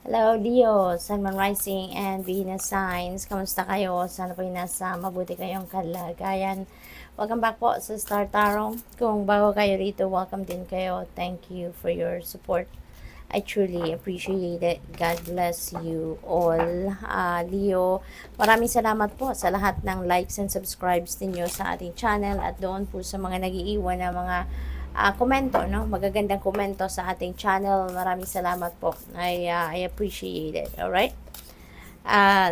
Hello, Leo, Sun, Moon Rising, and Venus Signs. Kamusta kayo? Sana po nasa mabuti kayong kalagayan. Welcome back po sa Star Tarot. Kung bago kayo rito, welcome din kayo. Thank you for your support. I truly appreciate it. God bless you all. Leo, maraming salamat po sa lahat ng likes and subscribes ninyo sa ating channel at doon po sa mga nag-iiwan na mga komento, no? Magagandang komento sa ating channel. Maraming salamat po. I appreciate it. Alright?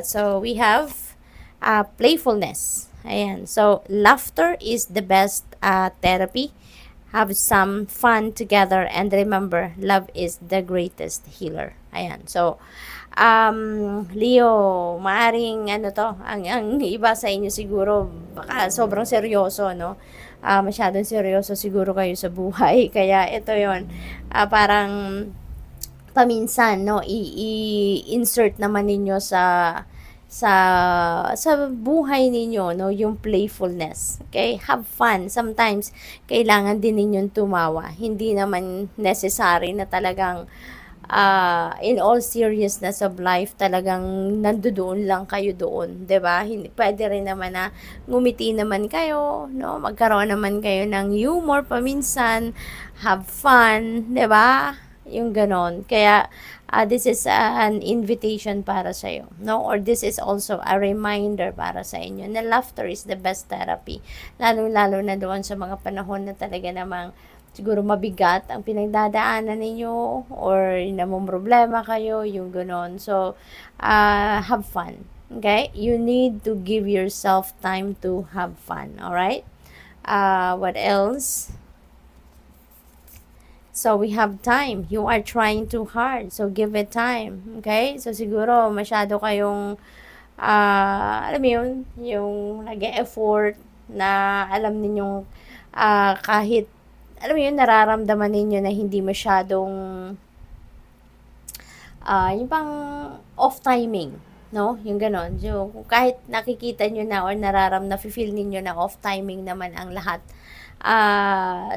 So, we have playfulness. Ayan. So, laughter is the best therapy. Have some fun together and remember, love is the greatest healer. Ayan. So, Leo, maaring ano to, ang iba sa inyo siguro baka sobrang seryoso, no? Masyadong seryoso siguro kayo sa buhay. Kaya ito 'yon. Parang paminsan, no, i-insert naman ninyo sa sa buhay ninyo, no, yung playfulness. Okay? Have fun. Sometimes kailangan din ninyong tumawa. Hindi naman necessary na talagang in all seriousness of life, talagang nandoon lang kayo doon, 'di ba? Hindi pwede rin naman na ngumiti naman kayo, no? Magkaroon naman kayo ng humor paminsan, have fun, 'di ba? Yung ganon. Kaya this is an invitation para sa iyo, no? Or this is also a reminder para sa inyo na laughter is the best therapy. Lalo-lalo na doon sa mga panahon na talaga namang siguro mabigat ang pinagdadaanan ninyo or namumroblema kayo, yung ganon. So, have fun. Okay? You need to give yourself time to have fun. Alright? What else? So, we have time. You are trying too hard. So, give it time. Okay? So, siguro, masyado kayong, alam mo yun, yung nag-e-effort na alam ninyong kahit, alam mo yun, nararamdaman ninyo na hindi masyadong, yung pang off timing. No? Yung ganon. So, kahit nakikita nyo na or na-feel ninyo na off timing naman ang lahat,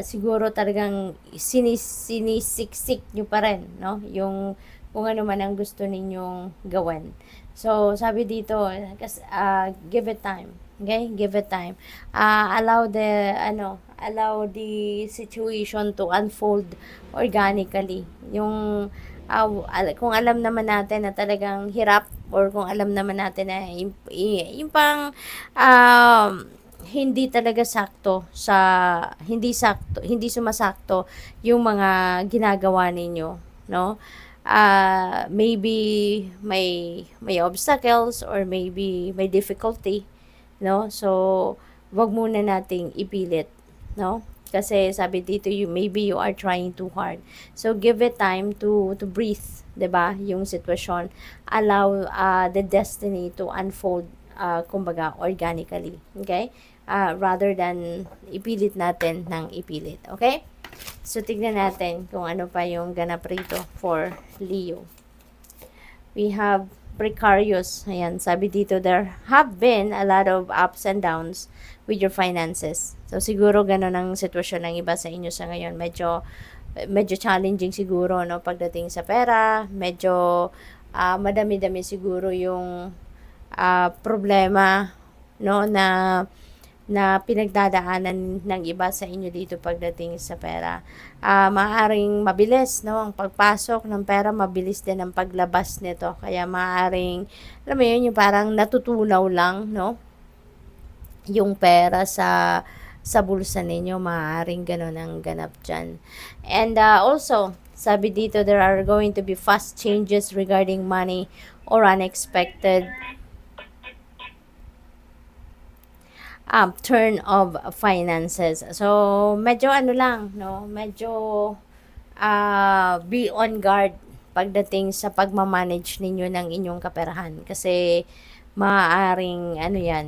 siguro talagang sinisiksik nyo pa rin, no? Yung kung ano man ang gusto ninyong gawin. So, sabi dito, give it time. Okay? Give it time. Allow the situation to unfold organically. Yung, kung alam naman natin na talagang hirap or kung alam naman natin na yung pang, hindi talaga hindi sumasakto yung mga ginagawa ninyo, no? Maybe may obstacles or maybe may difficulty, no? So, wag muna nating ipilit, no? Kasi sabi dito, maybe you are trying too hard. So, give it time to breathe, 'di ba? Yung sitwasyon, allow the destiny to unfold, kumbaga organically, okay? Rather than ipilit natin ng ipilit, okay? So, tignan natin kung ano pa yung ganap rito for Leo. We have precarious. Ayan, sabi dito, there have been a lot of ups and downs with your finances. So, siguro ganun ang sitwasyon ng iba sa inyo sa ngayon. Medyo challenging siguro, no, pagdating sa pera. Medyo madami-dami siguro yung problema, no, na pinagdadaanan ng iba sa inyo dito pagdating sa pera. Maaaring mabilis, no, ang pagpasok ng pera, mabilis din ang paglabas nito. Kaya maaaring, alam mo yun, yung parang natutunaw lang, no, yung pera sa bulsa ninyo. Maaaring ganun ang ganap dyan. And also, sabi dito, there are going to be fast changes regarding money or unexpected turn of finances. So, medyo ano lang, no? Medyo be on guard pagdating sa pagmamanage ninyo ng inyong kaperahan. Kasi, maaaring, ano yan,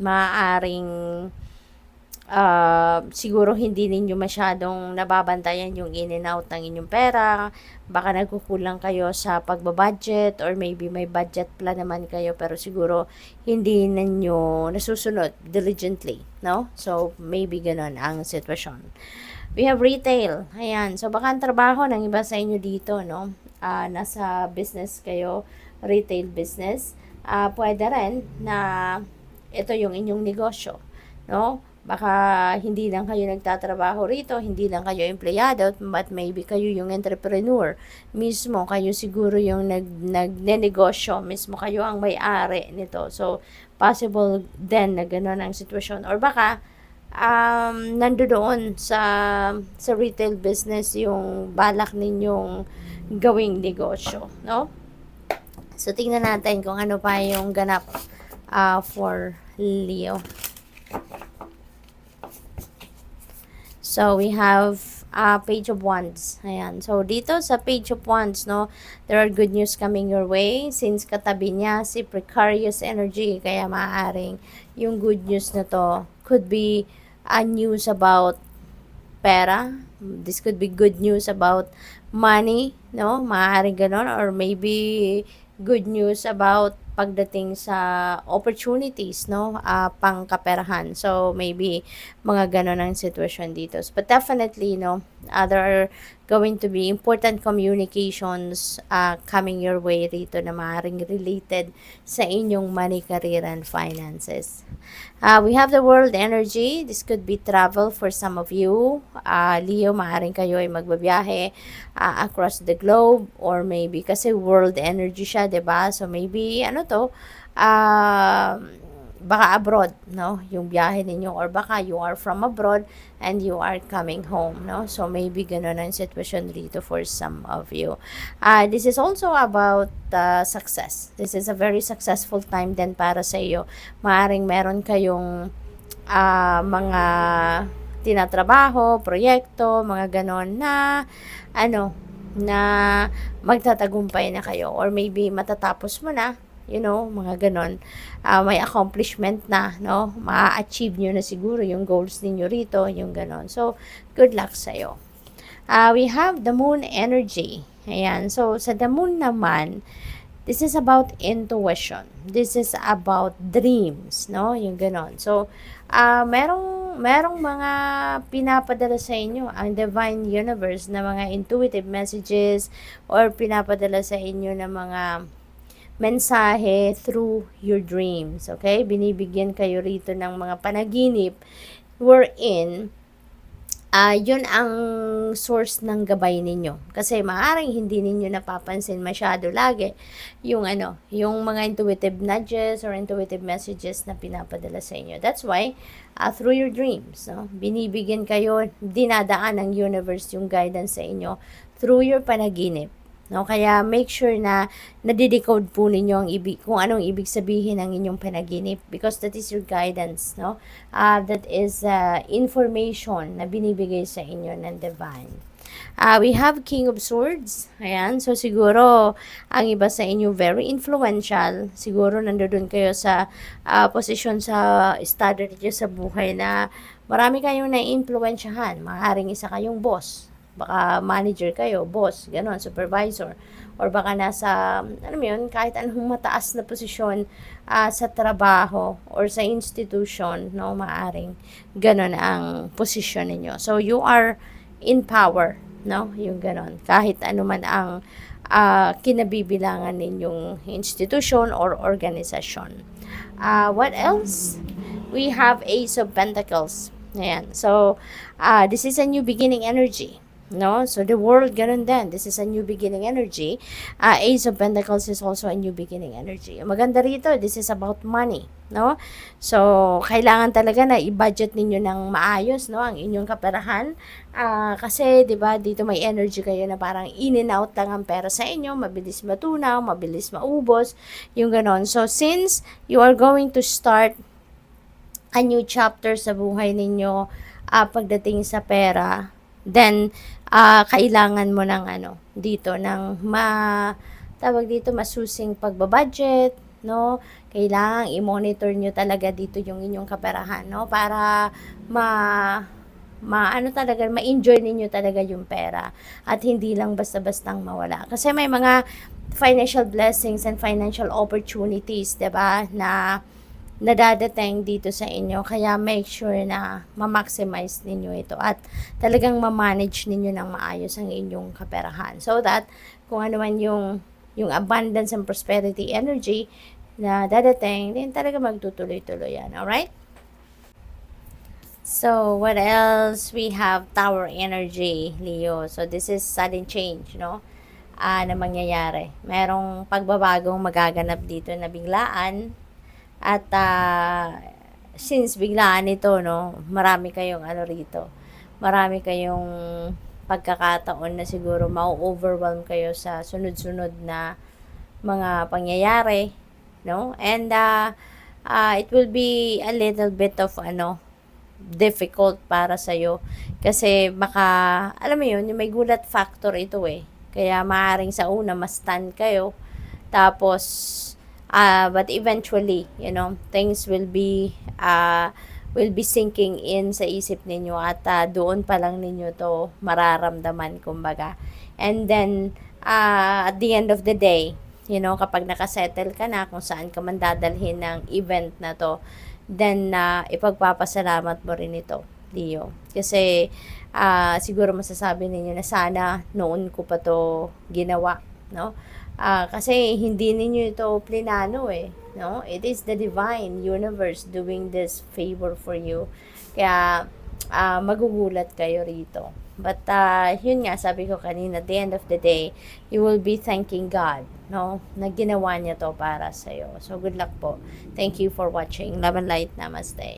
maaaring siguro hindi ninyo masyadong nababantayan yung in and out ng inyong pera. Baka nagkukulang kayo sa pagbabudget or maybe may budget plan naman kayo pero siguro hindi ninyo nasusunod diligently, no? So, maybe ganun ang sitwasyon. We have retail. Ayan. So, baka ang trabaho ng iba sa inyo dito, no? nasa business kayo, retail business, pwede rin na ito yung inyong negosyo, no? Baka hindi lang kayo nagtatrabaho rito, hindi lang kayo empleyado, but maybe kayo yung entrepreneur. Mismo, kayo siguro yung nagnenegosyo, mismo kayo ang may-ari nito. So, possible din na gano'n ang sitwasyon. Or baka, nandoon sa retail business yung balak ninyong gawing negosyo, no? So, tingnan natin kung ano pa yung ganap for Leo. So, we have Page of Wands. Ayan. So, dito sa Page of Wands, no, there are good news coming your way. Since katabi niya si precarious energy, kaya maaaring yung good news na to could be a news about pera. This could be good news about money, no? Maaaring ganon. Or maybe good news about pagdating sa opportunities, no? Pangkaperahan. So, maybe mga ganon ang sitwasyon dito. But definitely, no, there are going to be important communications coming your way rito na maaaring related sa inyong money, career, and finances. We have the world energy. This could be travel for some of you. Leo, maaaring kayo ay magbabiyahe across the globe, or maybe kasi world energy siya, 'di ba? So maybe ano to, baka abroad, no, yung biyahe ninyo, or baka you are from abroad and you are coming home, no? So maybe ganun ang sitwasyon dito for some of you. This is also about success. This is a very successful time din para sa iyo. Maaring meron kayong mga tinatrabaho, proyekto, mga ganon na ano, na magtatagumpay na kayo, or maybe matatapos mo na, you know, mga ganon. May accomplishment na, no? Ma-achieve nyo na siguro yung goals ninyo rito, yung ganon. So, good luck sa'yo. We have the moon energy. Ayan. So, sa the moon naman, this is about intuition. This is about dreams, no? Yung ganon. So, merong mga pinapadala sa inyo ang divine universe na mga intuitive messages, or pinapadala sa inyo na mga mensahe through your dreams, okay? Binibigyan kayo rito ng mga panaginip wherein yun ang source ng gabay ninyo. Kasi maaaring hindi ninyo napapansin masyado lagi yung yung mga intuitive nudges or intuitive messages na pinapadala sa inyo. That's why, through your dreams, no, binibigyan kayo, dinadaan ng universe yung guidance sa inyo through your panaginip. No, kaya make sure na nadidecode po ninyo ang kung anong ibig sabihin ng inyong panaginip, because that is your guidance, no? That is information na binibigay sa inyo ng divine. We have King of Swords. Ayan. So, siguro, ang iba sa inyo very influential. Siguro, nandoon kayo sa posisyon sa standard niyo sa buhay na marami kayong na-influensyahan. Maaaring isa kayong boss. Baka manager kayo, boss, gano'n, supervisor. Or baka nasa, ano mo yun, kahit anong mataas na posisyon sa trabaho or sa institution, no, maaring gano'n ang posisyon ninyo. So, you are in power, no, yung gano'n. Kahit ano man ang kinabibilangan ninyong institution or organization. What else? We have Ace of Pentacles. Ayan. So, this is a new beginning energy. No, so the world, ganun din. This is a new beginning energy. Ace of Pentacles is also a new beginning energy. Maganda rito, this is about money, no? So, kailangan talaga na i-budget ninyo ng maayos, no, ang inyong kaperahan. Kasi, 'di ba, dito may energy kayo na parang in and out lang ang pera sa inyo, mabilis matunaw, mabilis maubos, yung ganon. So, since you are going to start a new chapter sa buhay ninyo pagdating sa pera, then kailangan mo ng dito ng tawag dito masusing pagbabudget, no? Kailangan i-monitor nyo talaga dito yung inyong kaperahan, no? Para talaga ma-enjoy ninyo talaga yung pera at hindi lang basta-bastang mawala. Kasi may mga financial blessings and financial opportunities, 'di ba, na nadadating dito sa inyo. Kaya make sure na ma-maximize ninyo ito at talagang ma-manage ninyo ng maayos ang inyong kaperahan, so that kung ano man yung abundance and prosperity energy na dadating, then talaga magtutuloy-tuloy yan. Alright? So, what else? We have Tower energy, Leo. So, this is sudden change, no? Na mangyayari. Merong pagbabagong magaganap dito na biglaan. At, since biglaan ito, no? Marami kayong ano rito. Marami kayong pagkakataon na siguro ma-overwhelm kayo sa sunod-sunod na mga pangyayari, no? And, it will be a little bit of, difficult para sa'yo. Kasi baka, alam mo yun, yung may gulat factor ito eh. Kaya maaring sa una, ma-stun kayo. Tapos, but eventually, things will be sinking in sa isip ninyo at doon pa lang ninyo to mararamdaman, kumbaga. And then, at the end of the day, kapag nakasettle ka na kung saan ka man dadalhin ng event na to, then ipagpapasalamat mo rin ito, Leo. Kasi siguro masasabi ninyo na sana noon ko pa to ginawa, no? Kasi hindi ninyo ito plinano eh, no? It is the divine universe doing this favor for you. Kaya magugulat kayo rito. But yun nga, sabi ko kanina, at the end of the day, you will be thanking God, no? Na ginawa niya to para sa'yo. So, good luck po. Thank you for watching. Love and light. Namaste.